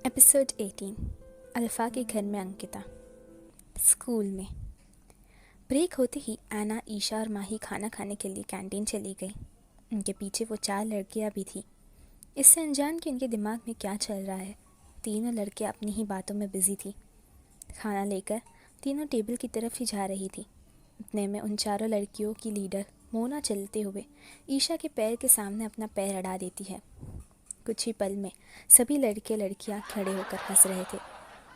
Episode 18। Alpha के घर में अंकिता। स्कूल में ब्रेक होते ही ऐना, ईशा और माही खाना खाने के लिए कैंटीन चली गई। उनके पीछे वो 4 लड़कियां भी थीं। इससे अनजान कि उनके दिमाग में क्या चल रहा है, तीनों लड़कियां अपनी ही बातों में बिजी थीं। खाना लेकर तीनों टेबल की तरफ ही जा रही थी। इतने में उन चारों लड़कियों की लीडर मोना चलते हुए ईशा के पैर के सामने अपना पैर अड़ा देती है। कुछ ही पल में सभी लड़के लड़कियां खड़े होकर हंस रहे थे,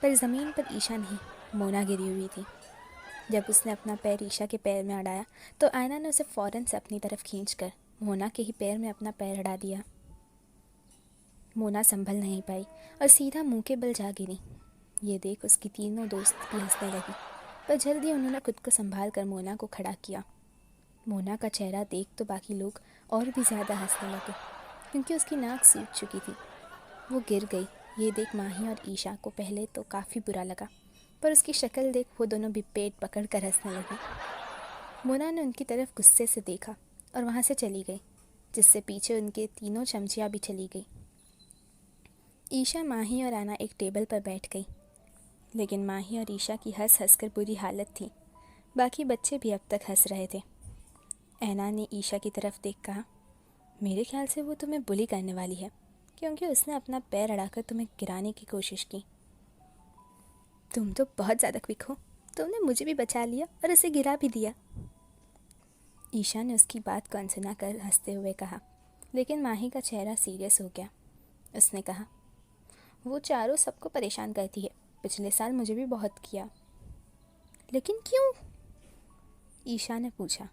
पर ज़मीन पर ईशा नहीं, मोना गिरी हुई थी। जब उसने अपना पैर ईशा के पैर में अड़ाया तो आयना ने उसे फ़ौरन से अपनी तरफ खींचकर मोना के ही पैर में अपना पैर अड़ा दिया। मोना संभल नहीं पाई और सीधा मुंह के बल जा गिरी। ये देख उसकी तीनों दोस्त भी हंसने लगी, पर जल्दी उन्होंने खुद को संभाल कर मोना को खड़ा किया। मोना का चेहरा देख तो बाकी लोग और भी ज़्यादा हंसने लगे, क्योंकि उसकी नाक सूज चुकी थी। वो गिर गई। ये देख माही और ईशा को पहले तो काफ़ी बुरा लगा, पर उसकी शक्ल देख वो दोनों भी पेट पकड़ कर हंसने लगी। मोना ने उनकी तरफ गुस्से से देखा और वहाँ से चली गई, जिससे पीछे उनके तीनों चमचियाँ भी चली गई। ईशा, माही और आना एक टेबल पर बैठ गई, लेकिन माही और ईशा की हंस हंस कर बुरी हालत थी। बाकी बच्चे भी अब तक हंस रहे थे। ऐना ने ईशा की तरफ देख कहा, मेरे ख्याल से वो तुम्हें बुली करने वाली है, क्योंकि उसने अपना पैर अड़ाकर तुम्हें गिराने की कोशिश की। तुम तो बहुत ज़्यादा क्विक हो, तुमने मुझे भी बचा लिया और उसे गिरा भी दिया। ईशा ने उसकी बात को अनसुना कर हंसते हुए कहा, लेकिन माही का चेहरा सीरियस हो गया। उसने कहा, वो चारों सबको परेशान करती है, पिछले साल मुझे भी बहुत किया। लेकिन क्यों? ईशा ने पूछा।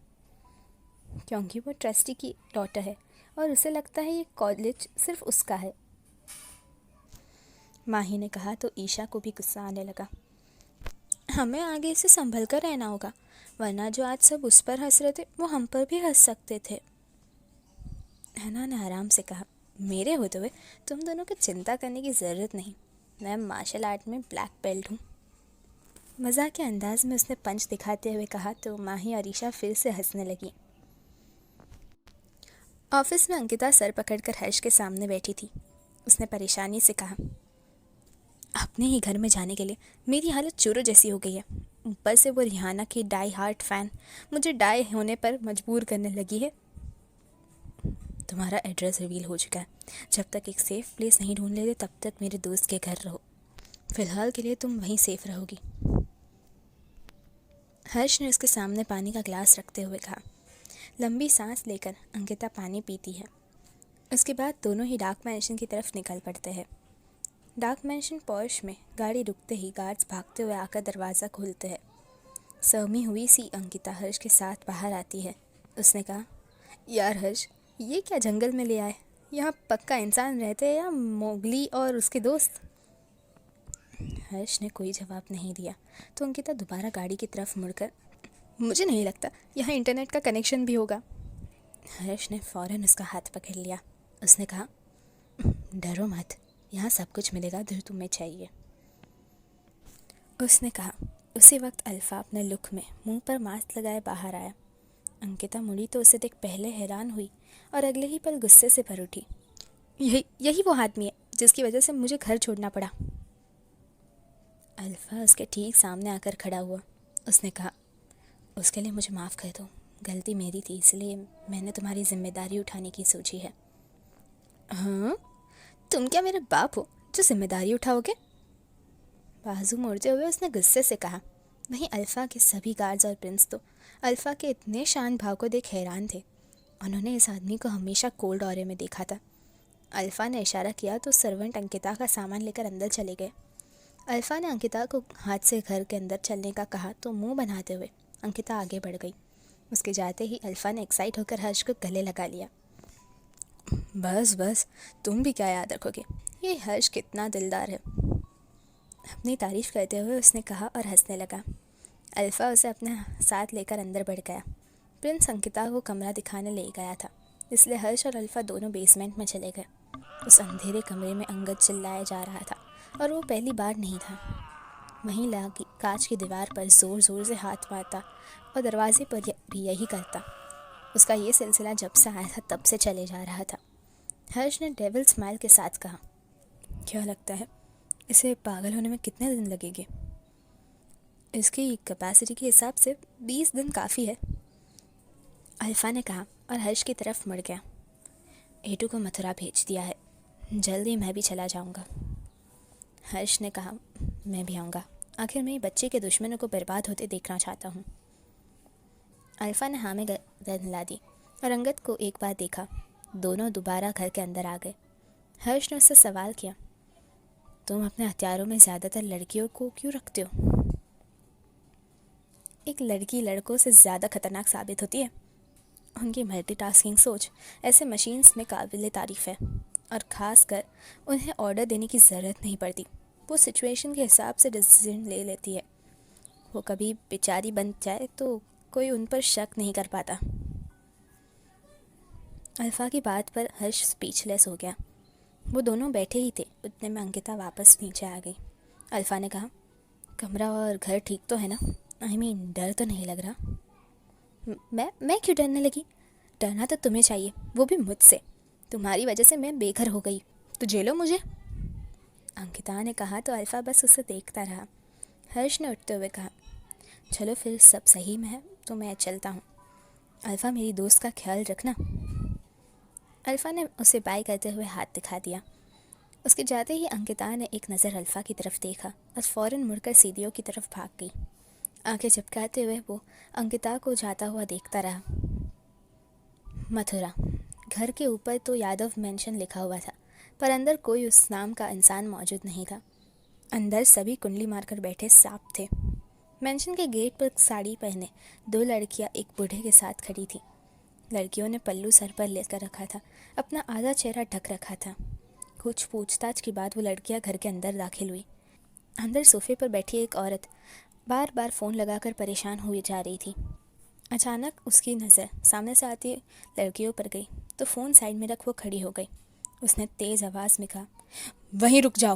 क्योंकि वो ट्रस्टी की डॉटर है और उसे लगता है ये कॉलेज सिर्फ उसका है। माही ने कहा तो ईशा को भी गुस्सा आने लगा। हमें आगे से संभल कर रहना होगा, वरना जो आज सब उस पर हंस रहे थे वो हम पर भी हंस सकते थे। हैना ने आराम से कहा, मेरे होते हुए तुम दोनों को चिंता करने की ज़रूरत नहीं। मैं मार्शल आर्ट में ब्लैक बेल्ट हूँ। मजाक के अंदाज में उसने पंच दिखाते हुए कहा तो माही और ईशा फिर से हंसने लगी। ऑफिस में अंकिता सर पकड़कर हर्ष के सामने बैठी थी। उसने परेशानी से कहा, अपने ही घर में जाने के लिए मेरी हालत चूरों जैसी हो गई है। ऊपर से वो रिहाना की डाई हार्ट फ़ैन मुझे डाई होने पर मजबूर करने लगी है। तुम्हारा एड्रेस रिवील हो चुका है। जब तक एक सेफ़ प्लेस नहीं ढूंढ लेते तब तक मेरे दोस्त के घर रहो। फ़िलहाल के लिए तुम वहीं सेफ रहोगी। हर्ष ने उसके सामने पानी का ग्लास रखते हुए कहा। लंबी सांस लेकर अंकिता पानी पीती है। उसके बाद दोनों ही डार्क मैंशन की तरफ निकल पड़ते हैं। डार्क मैंशन पॉश में गाड़ी रुकते ही गार्ड्स भागते हुए आकर दरवाज़ा खोलते हैं। सहमी हुई सी अंकिता हर्ष के साथ बाहर आती है। उसने कहा, यार हर्ष, ये क्या जंगल में ले आए? यहाँ पक्का इंसान रहते हैं या मोगली और उसके दोस्त? हर्ष ने कोई जवाब नहीं दिया तो अंकिता दोबारा गाड़ी की तरफ मुड़कर, मुझे नहीं लगता यहाँ इंटरनेट का कनेक्शन भी होगा। हर्ष ने फ़ौरन उसका हाथ पकड़ लिया। उसने कहा, डरो मत, यहाँ सब कुछ मिलेगा जो तुम्हें चाहिए। उसने कहा। उसी वक्त अल्फ़ा अपने लुक में मुंह पर मास्क लगाए बाहर आया। अंकिता मुड़ी तो उसे देख पहले हैरान हुई और अगले ही पल गुस्से से भर उठी। यही वो आदमी है जिसकी वजह से मुझे घर छोड़ना पड़ा। अल्फ़ा उसके ठीक सामने आकर खड़ा हुआ। उसने कहा, उसके लिए मुझे माफ़ कर दो, गलती मेरी थी, इसलिए मैंने तुम्हारी जिम्मेदारी उठाने की सोची है। हाँ, तुम क्या मेरे बाप हो जो जिम्मेदारी उठाओगे? बाजू मोड़ते हुए उसने गुस्से से कहा। वहीं अल्फ़ा के सभी गार्ड्स और प्रिंस तो अल्फ़ा के इतने शांत भाव को देख हैरान थे। उन्होंने इस आदमी को हमेशा कोल्ड ऑरे में देखा था। अल्फ़ा ने इशारा किया तो सर्वेंट अंकिता का सामान लेकर अंदर चले गए। अल्फ़ा ने अंकिता को हाथ से घर के अंदर चलने का कहा तो मुंह बनाते हुए अंकिता आगे बढ़ गई। उसके जाते ही अल्फ़ा ने एक्साइट होकर हर्ष को गले लगा लिया। बस बस, तुम भी क्या याद रखोगे, ये हर्ष कितना दिलदार है, अपनी तारीफ़ करते हुए उसने कहा और हंसने लगा। अल्फ़ा उसे अपने साथ लेकर अंदर बढ़ गया। प्रिंस अंकिता को कमरा दिखाने ले गया था, इसलिए हर्ष और अल्फ़ा दोनों बेसमेंट में चले गए। उस अंधेरे कमरे में अंगद चिल्लाया जा रहा था और वो पहली बार नहीं था। वहीं लागी कांच की दीवार पर ज़ोर ज़ोर से हाथ मारता और दरवाजे पर भी यही करता। उसका ये सिलसिला जब से आया था तब से चले जा रहा था। हर्ष ने डेविल स्माइल के साथ कहा, क्या लगता है इसे पागल होने में कितने दिन लगेंगे? इसकी कैपेसिटी के हिसाब से 20 दिन काफ़ी है, अल्फा ने कहा और हर्ष की तरफ मुड़ गया। एटू को मथुरा भेज दिया है, जल्दी मैं भी चला जाऊंगा। हर्ष ने कहा, मैं भी आऊँगा, आखिर मैं बच्चे के दुश्मनों को बर्बाद होते देखना चाहता हूँ। अल्फा ने हाँ में गर्दन हिला दी और अंगद को एक बार देखा। दोनों दोबारा घर के अंदर आ गए। हर्ष ने उससे सवाल किया, तुम अपने हथियारों में ज़्यादातर लड़कियों को क्यों रखते हो? एक लड़की लड़कों से ज़्यादा खतरनाक साबित होती है। उनकी मल्टीटास्किंग सोच ऐसे मशीन्स में काबिल तारीफ़ है, और ख़ासकर उन्हें ऑर्डर देने की ज़रूरत नहीं पड़ती। वो सिचुएशन के हिसाब से डिसीजन ले लेती है। वो कभी बेचारी बन जाए तो कोई उन पर शक नहीं कर पाता। अल्फा की बात पर हर्ष स्पीचलेस हो गया। वो दोनों बैठे ही थे, उतने में अंकिता वापस नीचे आ गई। अल्फा ने कहा, कमरा और घर ठीक तो है ना? आई मीन डर तो नहीं लग रहा? मैं क्यों डरने लगी? डरना तो तुम्हें चाहिए, वो भी मुझसे। तुम्हारी वजह से मैं बेघर हो गई, तो झेलो मुझे। अंकिता ने कहा तो अल्फा बस उसे देखता रहा। हर्ष ने उठते हुए कहा, चलो फिर सब सही में है तो मैं चलता हूँ। अल्फा मेरी दोस्त का ख्याल रखना। अल्फा ने उसे बाय करते हुए हाथ दिखा दिया। उसके जाते ही अंकिता ने एक नज़र अल्फा की तरफ देखा और फ़ौरन मुड़कर सीढ़ियों की तरफ भाग गई। आंखें झपकाते हुए वो अंकिता को जाता हुआ देखता रहा। मथुरा। घर के ऊपर तो यादव मेंशन लिखा हुआ था, पर अंदर कोई उस नाम का इंसान मौजूद नहीं था। अंदर सभी कुंडली मारकर बैठे सांप थे। मेंशन के गेट पर साड़ी पहने 2 लड़कियां एक बूढ़े के साथ खड़ी थी। लड़कियों ने पल्लू सर पर लेकर रखा था, अपना आधा चेहरा ढक रखा था। कुछ पूछताछ के बाद वो लड़कियां घर के अंदर दाखिल हुई। अंदर सोफे पर बैठी एक औरत बार बार फ़ोन लगाकर परेशान हुई जा रही थी। अचानक उसकी नज़र सामने से आती लड़कियों पर गई तो फ़ोन साइड में रख वो खड़ी हो गई। उसने तेज़ आवाज़ में कहा, वहीं रुक जाओ।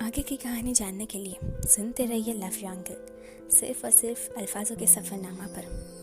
आगे की कहानी जानने के लिए सुनते रहिए लव यू अंकल, सिर्फ और सिर्फ अल्फाजों के सफ़रनामा पर।